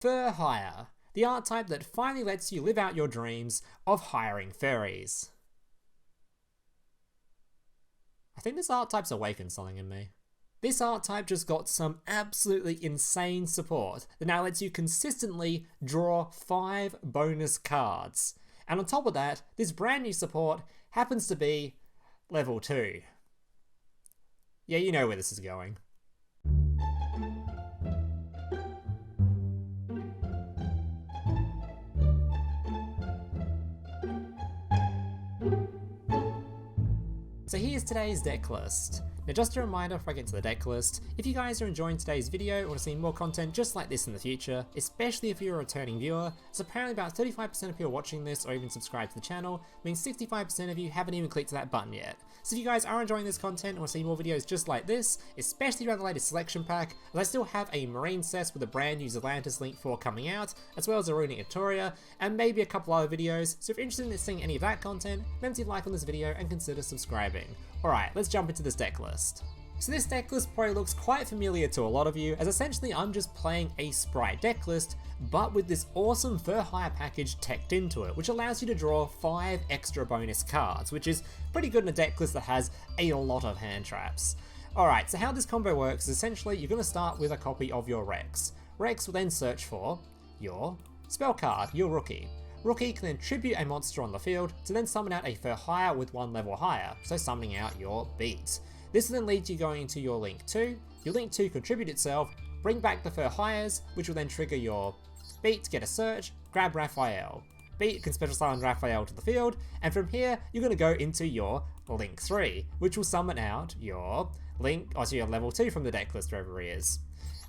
Fur Hire, the archetype that finally lets you live out your dreams of hiring furries. I think this archetype's awakened something in me. This archetype just got some absolutely insane support that now lets you consistently draw 5 bonus cards. And on top of that, this brand new support happens to be level 2. Yeah, you know where this is going. So here's today's deck list. Now just a reminder before I get to the deck list, if you guys are enjoying today's video and want to see more content just like this in the future, especially if you're a returning viewer, so apparently about 35% of people watching this or even subscribed to the channel, means 65% of you haven't even clicked that button yet. So if you guys are enjoying this content and want to see more videos just like this, especially around the latest selection pack, as I still have a Marine cess with a brand new Atlantis Link 4 coming out, as well as a Runic Centaurea, and maybe a couple other videos, so if you're interested in seeing any of that content, remember to like on this video and consider subscribing. Alright, let's jump into this deck list. So this deck list probably looks quite familiar to a lot of you, as essentially I'm just playing a Spright deck list, but with this awesome Fur Hire package teched into it, which allows you to draw 5 extra bonus cards, which is pretty good in a deck list that has a lot of hand traps. Alright, so how this combo works is essentially you're going to start with a copy of your Rex. Rex will then search for your spell card, your Rookie. Rookie can then tribute a monster on the field to then summon out a Fur Hire with 1 level higher, so summoning out your Beat. This will then lead you going into your Link 2, your Link 2 can tribute itself, bring back the Fur Hires, which will then trigger your Beat to get a search, grab Rafale. Beat can special summon Rafale to the field, and from here you're going to go into your Link 3, which will summon out your Link, or so your level 2 from the deck list wherever he is.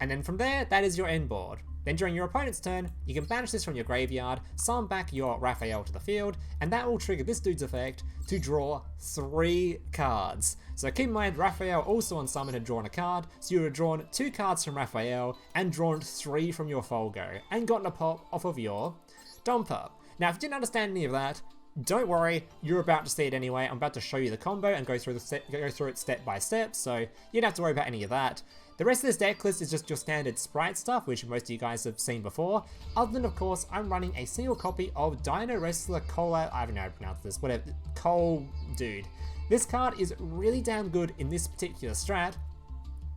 And then from there, that is your end board. Then during your opponent's turn, you can banish this from your graveyard, summon back your Rafale to the field, and that will trigger this dude's effect to draw 3 cards. So keep in mind, Rafale also on summon had drawn a card, so you would have drawn 2 cards from Rafale, and drawn 3 from your Folgo, and gotten a pop off of your Donpa. Now if you didn't understand any of that, don't worry, you're about to see it anyway. I'm about to show you the combo and go through it step by step, so you don't have to worry about any of that. The rest of this deck list is just your standard Spright stuff, which most of you guys have seen before, other than of course I'm running a single copy of Dinowrestler Coelasilat, I don't know how to pronounce this, whatever, Cole dude. This card is really damn good in this particular strat,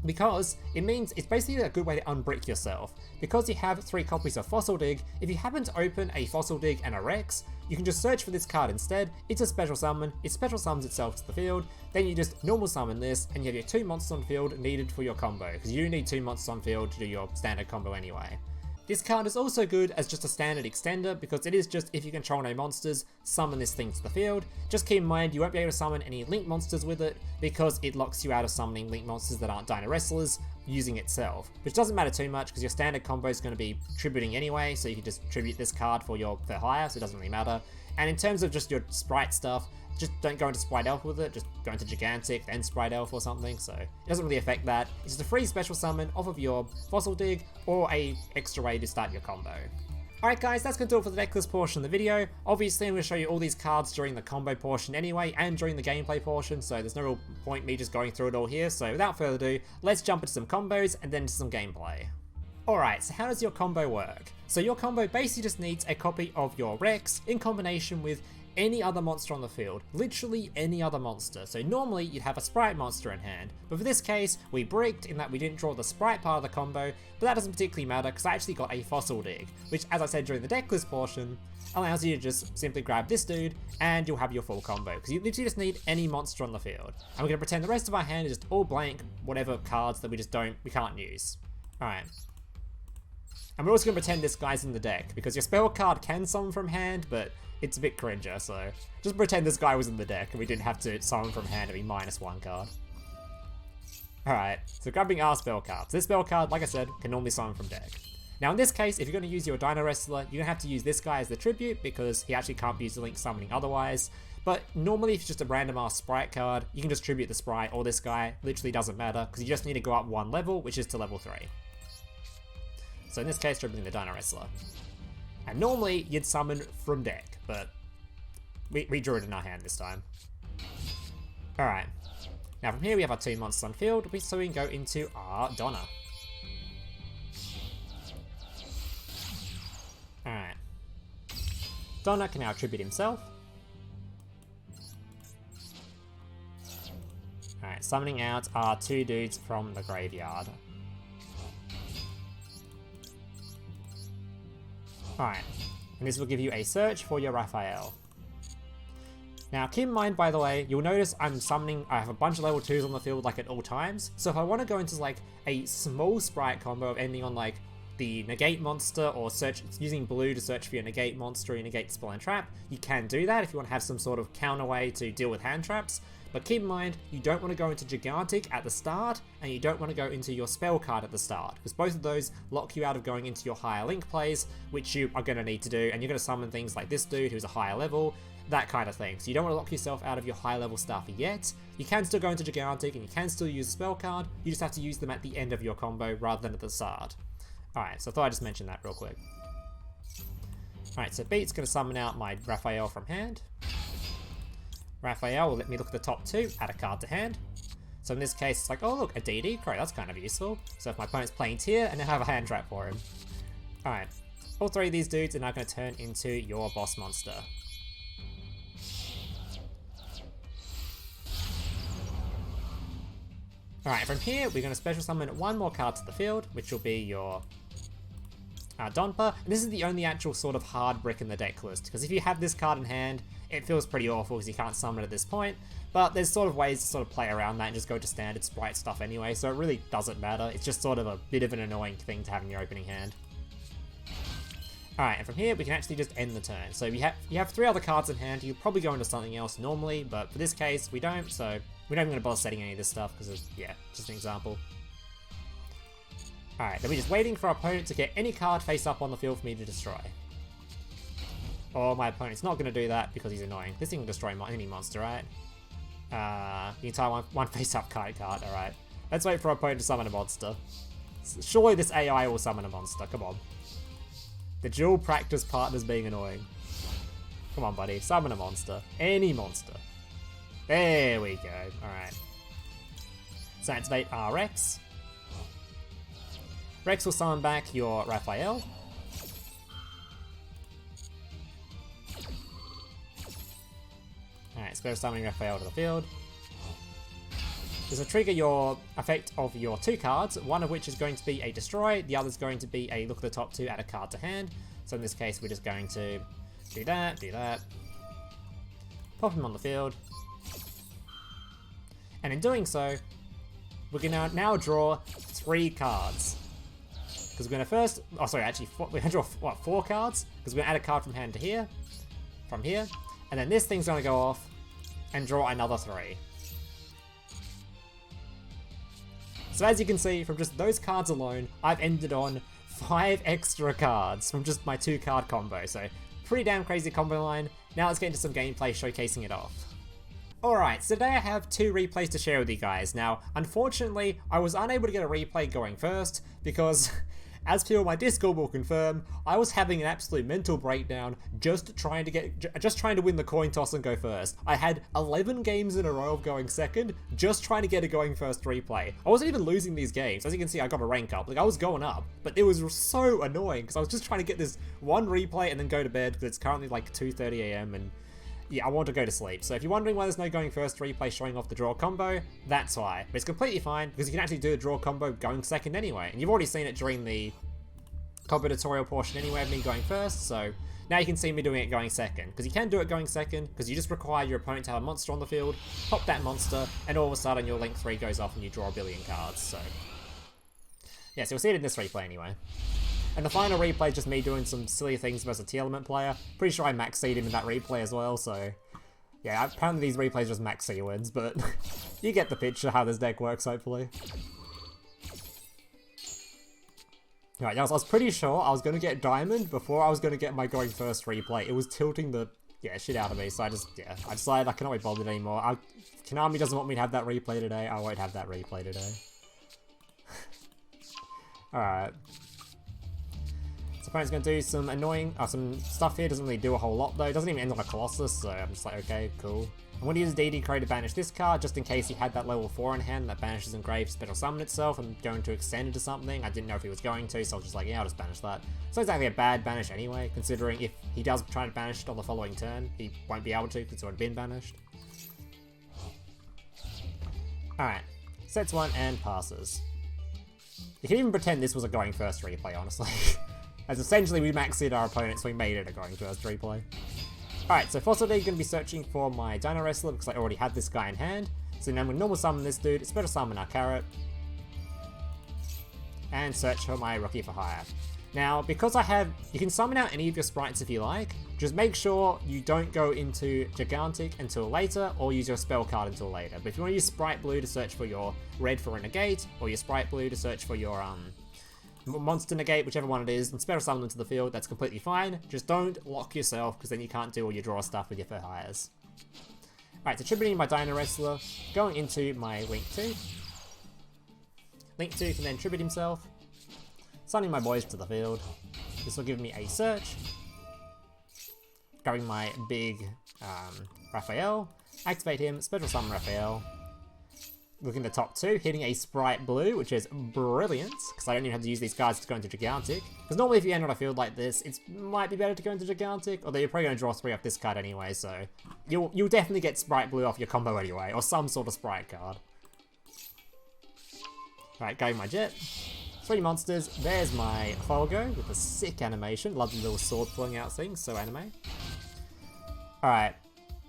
because it means it's basically a good way to unbrick yourself. Because you have 3 copies of Fossil Dig, if you happen to open a Fossil Dig and a Rex, you can just search for this card instead. It's a special summon, it special summons itself to the field, then you just normal summon this, and you have your 2 monsters on field needed for your combo, because you do need 2 monsters on field to do your standard combo anyway. This card is also good as just a standard extender, because it is just, if you control no monsters, summon this thing to the field. Just keep in mind you won't be able to summon any Link monsters with it, because it locks you out of summoning Link monsters that aren't Dinowrestlers using itself, which doesn't matter too much because your standard combo is going to be tributing anyway, so you can just tribute this card for your Fur Hire, so it doesn't really matter. And in terms of just your Spright stuff, just don't go into Spright Elf with it, just go into Gigantic, then Spright Elf or something, so it doesn't really affect that. It's just a free special summon off of your Fossil Dig, or a extra way to start your combo. Alright guys, that's going to do it for the decklist portion of the video. Obviously I'm going to show you all these cards during the combo portion anyway, and during the gameplay portion, so there's no real point me just going through it all here, so without further ado, let's jump into some combos and then into some gameplay. Alright, so how does your combo work? So your combo basically just needs a copy of your Rex in combination with any other monster on the field, literally any other monster. So normally you'd have a Spright monster in hand, but for this case we bricked in that we didn't draw the Spright part of the combo, but that doesn't particularly matter because I actually got a Fossil Dig, which as I said during the decklist portion, allows you to just simply grab this dude and you'll have your full combo, because you literally just need any monster on the field. And we're going to pretend the rest of our hand is just all blank, whatever cards that we can't use. Alright. And we're also going to pretend this guy's in the deck, because your spell card can summon from hand, but it's a bit cringer, so just pretend this guy was in the deck and we didn't have to summon from hand to be -1 card. Alright, so grabbing our spell cards. This spell card, like I said, can normally summon from deck. Now in this case, if you're going to use your Dinowrestler, you're going to have to use this guy as the tribute, because he actually can't be used to Link summoning otherwise. But normally if it's just a random ass Spright card, you can just tribute the Spright or this guy, literally doesn't matter, because you just need to go up 1 level, which is to level 3. So in this case, tributing the Dinowrestler. And normally you'd summon from deck, but we drew it in our hand this time. Alright, now from here we have our 2 monsters on field, so we can go into our Donner. Donner can now tribute himself. Alright, summoning out our 2 dudes from the graveyard. Alright, and this will give you a search for your Rafale. Now keep in mind, by the way, you'll notice I have a bunch of level 2s on the field like at all times, so if I want to go into like a small Spright combo of ending on like the negate monster or using blue to search for your negate monster or your negate spell and trap, you can do that if you want to have some sort of counter way to deal with hand traps. But keep in mind, you don't want to go into Gigantic at the start, and you don't want to go into your spell card at the start, because both of those lock you out of going into your higher link plays, which you are going to need to do, and you're going to summon things like this dude who's a higher level, that kind of thing. So you don't want to lock yourself out of your high level stuff yet. You can still go into Gigantic, and you can still use a spell card, you just have to use them at the end of your combo rather than at the start. Alright, so I thought I'd just mention that real quick. Alright, so Beat's going to summon out my Rafale from hand. Rafale will let me look at the top 2, add a card to hand. So in this case, it's like, oh look, a DD, great, that's kind of useful. So if my opponent's playing tier, and then have a hand trap for him. Alright, all 3 of these dudes are now going to turn into your boss monster. Alright, from here, we're going to special summon 1 more card to the field, which will be your Donpa. And this is the only actual sort of hard brick in the deck list, because if you have this card in hand, it feels pretty awful because you can't summon it at this point, but there's sort of ways to sort of play around that and just go to standard Spright stuff anyway, so it really doesn't matter. It's just sort of a bit of an annoying thing to have in your opening hand. Alright, and from here we can actually just end the turn. So you have 3 other cards in hand. You could probably go into something else normally, but for this case we don't, so we're not even going to bother setting any of this stuff because it's, yeah, just an example. Alright, then we're just waiting for our opponent to get any card face up on the field for me to destroy. Or my opponent's not going to do that because he's annoying. This thing can destroy any monster, right? The entire one face-up card, alright. Let's wait for our opponent to summon a monster. Surely this AI will summon a monster, come on. The dual practice partner's being annoying. Come on, buddy, summon a monster. Any monster. There we go, alright. So activate RX. Rex will summon back your Rafale. Alright, so go summoning Rafale to the field. This will trigger your effect of your 2 cards, one of which is going to be a destroy, the other is going to be a look at the top 2, add a card to hand. So in this case, we're just going to do that, pop him on the field. And in doing so, we're going to now draw 3 cards. Because we're going to first, oh sorry, actually, we're going to draw, what, 4 cards? Because we're going to add a card from hand to here, from here, and then this thing's going to go off and draw another 3. So as you can see, from just those cards alone, I've ended on 5 extra cards from just my 2 card combo, so pretty damn crazy combo line. Now let's get into some gameplay showcasing it off. Alright, so today I have 2 replays to share with you guys. Now, unfortunately, I was unable to get a replay going first, because, as people on my Discord will confirm, I was having an absolute mental breakdown just trying to win the coin toss and go first. I had 11 games in a row of going second, just trying to get a going first replay. I wasn't even losing these games. As you can see, I got a rank up. Like, I was going up, but it was so annoying, because I was just trying to get this one replay and then go to bed, because it's currently like 2:30 AM, and yeah, I want to go to sleep. So if you're wondering why there's no going first replay showing off the draw combo, that's why. But it's completely fine, because you can actually do the draw combo going second anyway. And you've already seen it during the combo tutorial portion anyway of me going first, so now you can see me doing it going second. Because you can do it going second, because you just require your opponent to have a monster on the field, pop that monster, and all of a sudden your link 3 goes off and you draw a billion cards, so yeah, so you'll see it in this replay anyway. And the final replay is just me doing some silly things versus a T-element player. Pretty sure I Maxx'd him in that replay as well, so yeah, apparently these replays are just Maxx wins, but you get the picture how this deck works, hopefully. Right, I was pretty sure I was going to get Diamond before I was going to get my going first replay. It was tilting the shit out of me, so I decided I cannot be bothered anymore. Konami doesn't want me to have that replay today, I won't have that replay today. Alright. So opponent's gonna do some annoying, some stuff here. Doesn't really do a whole lot though. It doesn't even end on a Colossus, so I'm just like, okay, cool. I'm gonna use DD Crow to banish this card, just in case he had that level 4 in hand that banishes Engraved Special Summon itself. I'm going to extend it to something. I didn't know if he was going to, so I was just like, yeah, I'll just banish that. It's not exactly a bad banish anyway, considering if he does try to banish it on the following turn, he won't be able to because it's already been banished. Alright, sets 1 and passes. You can even pretend this was a going first replay, honestly. As essentially we maxed in our opponent, so we made it a going first replay. Alright, so first today, going to be searching for my Dinowrestler because I already had this guy in hand. So now I'm going to normal summon this dude, special summon our Carrot, and search for my Rookie for Hire. Now, because you can summon out any of your sprites if you like, just make sure you don't go into Gigantic until later, or use your spell card until later. But if you want to use Spright Blue to search for your red for a negate, or your Spright Blue to search for your monster negate, whichever one it is, and special summon them to the field, that's completely fine. Just don't lock yourself, because then you can't do all your draw stuff with your for hires. Alright, so tributing my Dinowrestler, going into my Link 2. Link 2 can then tribute himself, summoning my boys to the field. This will give me a search. Grabbing my big Rafale, activate him, special summon Rafale. Looking at the top 2, hitting a Spright Blue, which is brilliant, because I don't even have to use these cards to go into Gigantic. Because normally if you end on a field like this, it might be better to go into Gigantic, although you're probably going to draw 3 off this card anyway, so you'll definitely get Spright Blue off your combo anyway, or some sort of Sprite card. Alright, going my Jet. 3 monsters, there's my Folgo with a sick animation, love the little sword pulling out thing, so anime. Alright.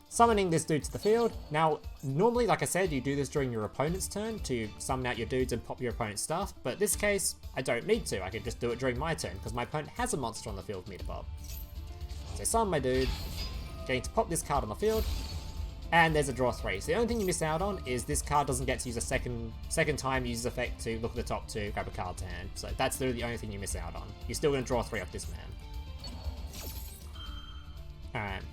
Summoning this dude to the field. Now, normally, like I said, you do this during your opponent's turn to summon out your dudes and pop your opponent's stuff, but in this case, I don't need to. I can just do it during my turn, because my opponent has a monster on the field for me to pop. So summon my dude, getting to pop this card on the field, and there's a draw 3. So the only thing you miss out on is this card doesn't get to use a second time use effect to look at the top 2, grab a card to hand. So that's literally the only thing you miss out on. You're still going to draw 3 off this man. Alright.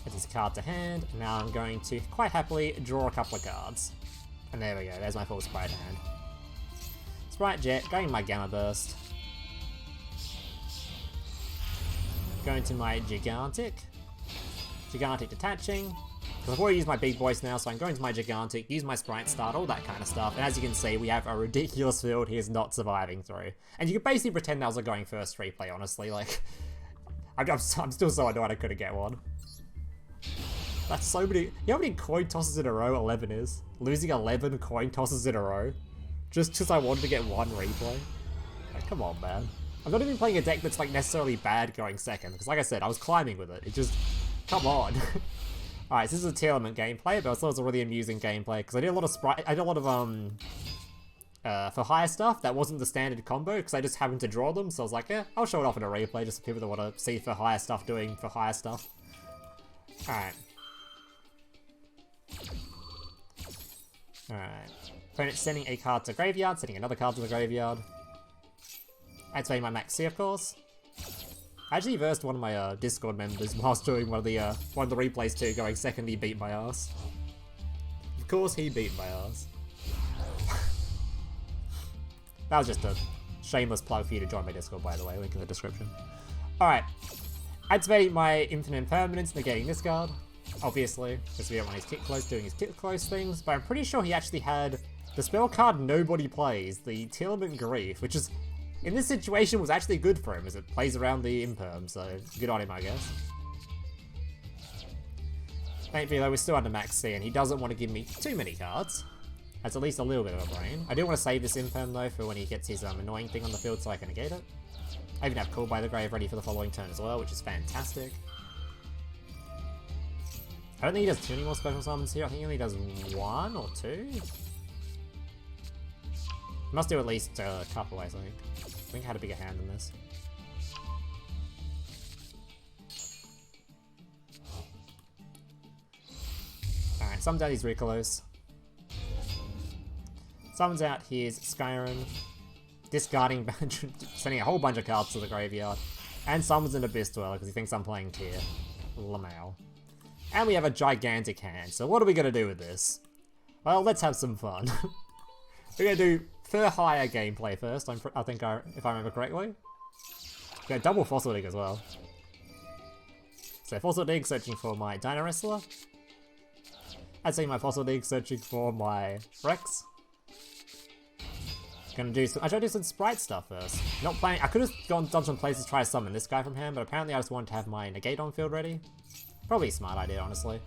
Get his card to hand, and now I'm going to quite happily draw a couple of cards. And there we go, there's my full Spright hand. Spright Jet, going my Gamma Burst. Going to my Gigantic. Gigantic detaching. Because I've already used my big boys now, so I'm going to my Gigantic, use my Spright Starter, all that kind of stuff. And as you can see, we have a ridiculous field he is not surviving through. And you can basically pretend that was a going first replay, honestly. Like, I'm still so annoyed I couldn't get one. That's so many. You know how many coin tosses in a row 11 is? Losing 11 coin tosses in a row? Just because I wanted to get one replay? Like, come on, man. I'm not even playing a deck that's like necessarily bad going second, because like I said, I was climbing with it. It just, come on. Alright, so this is a tier element gameplay, but I thought it was a really amusing gameplay, because I did a lot of for hire stuff that wasn't the standard combo, because I just happened to draw them, so I was like, yeah, I'll show it off in a replay, just for people that want to see for hire stuff doing for hire stuff. Alright. Alright. Opponent sending a card to graveyard, sending another card to the graveyard. Activating my Maxx, of course. I actually versed one of my Discord members whilst doing one of the replays too, going second, he beat my ass. Of course he beat my ass. That was just a shameless plug for you to join my Discord, by the way, link in the description. Alright. Activating my Infinite Impermanence, negating this card. Obviously, because we don't want his Kit Close doing his Kit Close things, but I'm pretty sure he actually had the spell card nobody plays, the Telement Grief, which is, in this situation, was actually good for him, as it plays around the Imperm, so good on him, I guess. Thankfully, though, we're still under Maxx, and he doesn't want to give me too many cards. That's at least a little bit of a brain. I do want to save this Imperm, though, for when he gets his annoying thing on the field so I can negate it. I even have Call by the Grave ready for the following turn as well, which is fantastic. I don't think he does too many more special summons here. I think he only does 1 or 2. He must do at least a couple, I think. I think I had a bigger hand than this. Alright, summons out his Ricolos. Summons out his Skyrim. Discarding, sending a whole bunch of cards to the graveyard. And summons an Abyss Dweller because he thinks I'm playing tier. Lamau. And we have a gigantic hand, so what are we going to do with this? Well, let's have some fun. We're going to do for hire gameplay first, if I remember correctly. Yeah, double Fossil Dig as well. So Fossil Dig searching for my Dinowrestler. I'd say my Fossil Dig searching for my Rex. Gonna do some. I try to do some Spright stuff first. Not planning. I could have done some places to try to summon this guy from hand, but apparently I just wanted to have my negate on field ready. Probably a smart idea, honestly.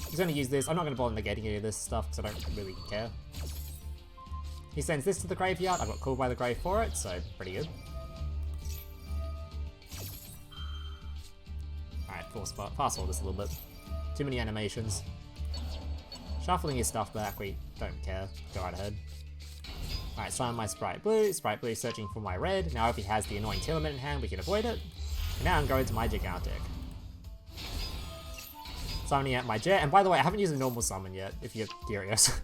He's gonna use this. I'm not gonna bother negating any of this stuff because I don't really care. He sends this to the graveyard. I got called by the grave for it, so pretty good. Alright, fast forward this a little bit. Too many animations. Shuffling his stuff back, we don't care. Go right ahead. Alright, summon my Spright Blue. Spright Blue searching for my red. Now if he has the annoying Telement in hand, we can avoid it. And now I'm going to my Gigantic. Summoning out my Jet. And by the way, I haven't used a normal summon yet, if you're curious.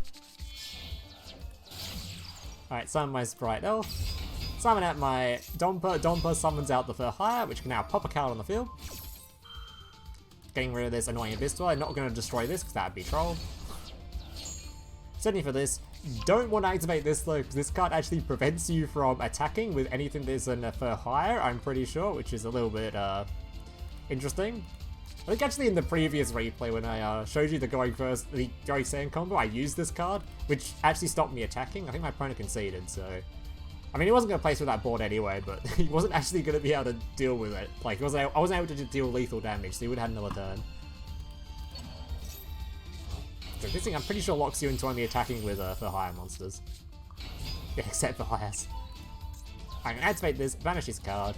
Alright, summon my Spright Elf. Summon out my Donpa. Donpa summons out the Fur Hire, which can now pop a card on the field. Getting rid of this annoying Abyss Dweller. I'm not going to destroy this because that would be troll. Certainly for this, don't want to activate this though, because this card actually prevents you from attacking with anything that's in a Fur Hire, I'm pretty sure, which is a little bit interesting. I think actually in the previous replay when I showed you the going sand combo, I used this card, which actually stopped me attacking. I think my opponent conceded, so... I mean, he wasn't going to play through that board anyway, but he wasn't actually going to be able to deal with it. Like, I wasn't able to deal lethal damage, so he would have had another turn. So this thing I'm pretty sure locks you into only attacking with for higher monsters. Yeah, except for hires. I can activate this, banish this card,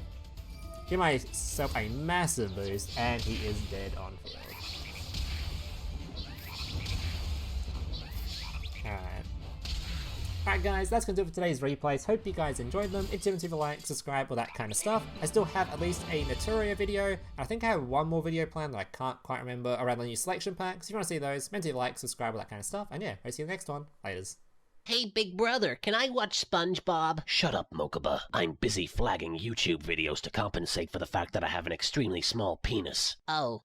give myself a massive boost, and he is dead on field. Alright. Alright guys, that's going to do it for today's replays. Hope you guys enjoyed them. If you didn't, leave a like, subscribe, all that kind of stuff. I still have at least a Naturia video, and I think I have one more video planned that I can't quite remember around the new selection packs. If you want to see those, leave a like, subscribe, all that kind of stuff. And yeah, I'll see you in the next one. Laters. Hey, big brother, can I watch SpongeBob? Shut up, Mokuba. I'm busy flagging YouTube videos to compensate for the fact that I have an extremely small penis. Oh.